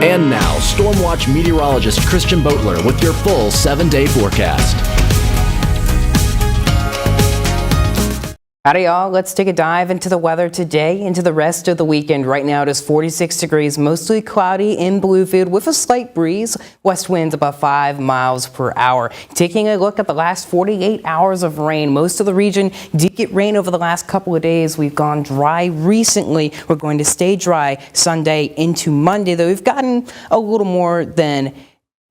And now, Stormwatch meteorologist Christian Boatler with your full 7-day forecast. Howdy y'all, let's take a dive into the weather today, into the rest of the weekend. Right now it is 46 degrees, mostly cloudy in Bluefield with a slight breeze. West winds about 5 miles per hour. Taking a look at the last 48 hours of rain, most of the region did get rain over the last couple of days. We've gone dry recently. We're going to stay dry Sunday into Monday, though we've gotten a little more than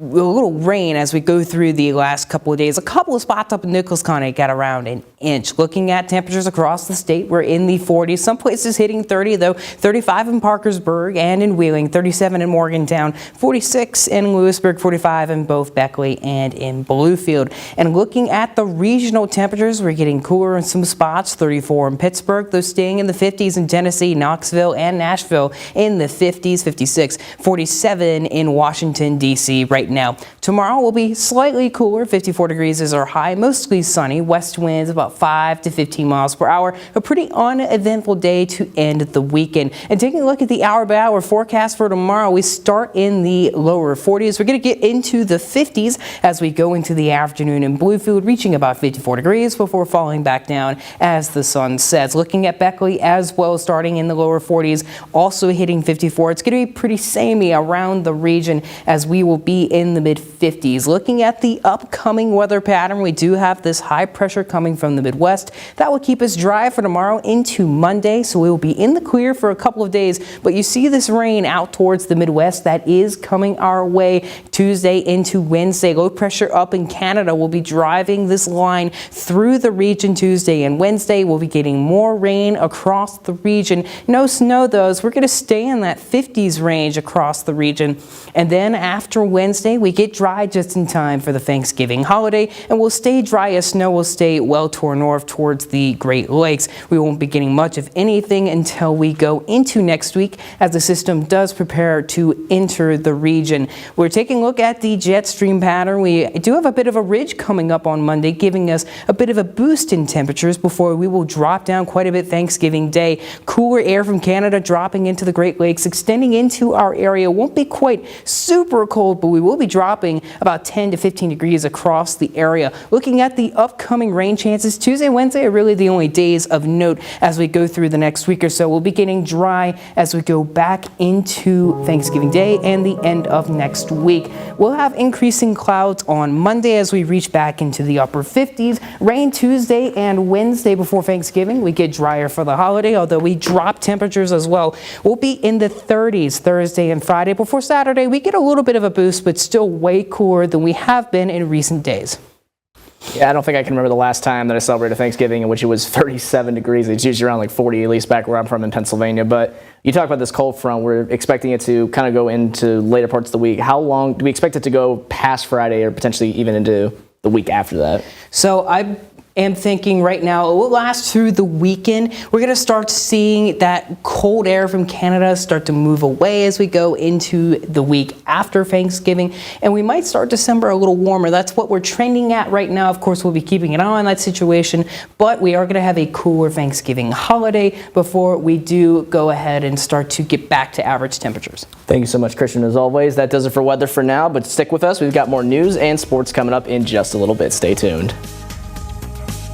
a little rain as we go through the last couple of days. A couple of spots up in Nichols County got around an inch. Looking at temperatures across the state, we're in the 40s. Some places hitting 30, though. 35 in Parkersburg and in Wheeling, 37 in Morgantown, 46 in Lewisburg, 45 in both Beckley and in Bluefield. And looking at the regional temperatures, we're getting cooler in some spots. 34 in Pittsburgh, though staying in the 50s in Tennessee, Knoxville, and Nashville in the 50s, 56, 47 in Washington, D.C. right now. Tomorrow will be slightly cooler. 54 degrees is our high, mostly sunny. West winds about 5 to 15 miles per hour. A pretty uneventful day to end the weekend. And taking a look at the hour-by-hour forecast for tomorrow, we start in the lower 40s. We're going to get into the 50s as we go into the afternoon in Bluefield, reaching about 54 degrees before falling back down as the sun sets. Looking at Beckley as well, starting in the lower 40s, also hitting 54. It's going to be pretty samey around the region as we will be in the mid-50s. Looking at the upcoming weather pattern, we do have this high pressure coming from the Midwest. That will keep us dry for tomorrow into Monday, so we will be in the clear for a couple of days. But you see this rain out towards the Midwest that is coming our way Tuesday into Wednesday. Low pressure up in Canada will be driving this line through the region Tuesday and Wednesday. We'll be getting more rain across the region. No snow though, as we're going to stay in that 50s range across the region. And then after Wednesday, we get dry just in time for the Thanksgiving holiday, and we'll stay dry as snow will stay well to our north towards the Great Lakes. We won't be getting much of anything until we go into next week as the system does prepare to enter the region. We're taking a look at the jet stream pattern. We do have a bit of a ridge coming up on Monday, giving us a bit of a boost in temperatures before we will drop down quite a bit Thanksgiving Day. Cooler air from Canada dropping into the Great Lakes, extending into our area. Won't be quite super cold, but we will be dropping about 10 to 15 degrees across the area. Looking at the upcoming rain chances, Tuesday and Wednesday are really the only days of note as we go through the next week or so. We'll be getting dry as we go back into Thanksgiving Day and the end of next week. We'll have increasing clouds on Monday as we reach back into the upper 50s. Rain Tuesday and Wednesday before Thanksgiving. We get drier for the holiday, although we drop temperatures as well. We'll be in the 30s Thursday and Friday. Before Saturday, we get a little bit of a boost, but still way cooler than we have been in recent days. Yeah, I don't think I can remember the last time that I celebrated Thanksgiving in which it was 37 degrees. It's usually around like 40, at least back where I'm from in Pennsylvania. But you talk about this cold front. We're expecting it to kind of go into later parts of the week. How long do we expect it to go past Friday or potentially even into the week after that? So I am thinking right now it will last through the weekend. We're going to start seeing that cold air from Canada start to move away as we go into the week after Thanksgiving, and we might start December a little warmer. That's what we're trending at right now. Of course, we'll be keeping an eye on that situation, but we are going to have a cooler Thanksgiving holiday before we do go ahead and start to get back to average temperatures. Thank you so much, Christian. As always, that does it for weather for now, but stick with us. We've got more news and sports coming up in just a little bit. Stay tuned.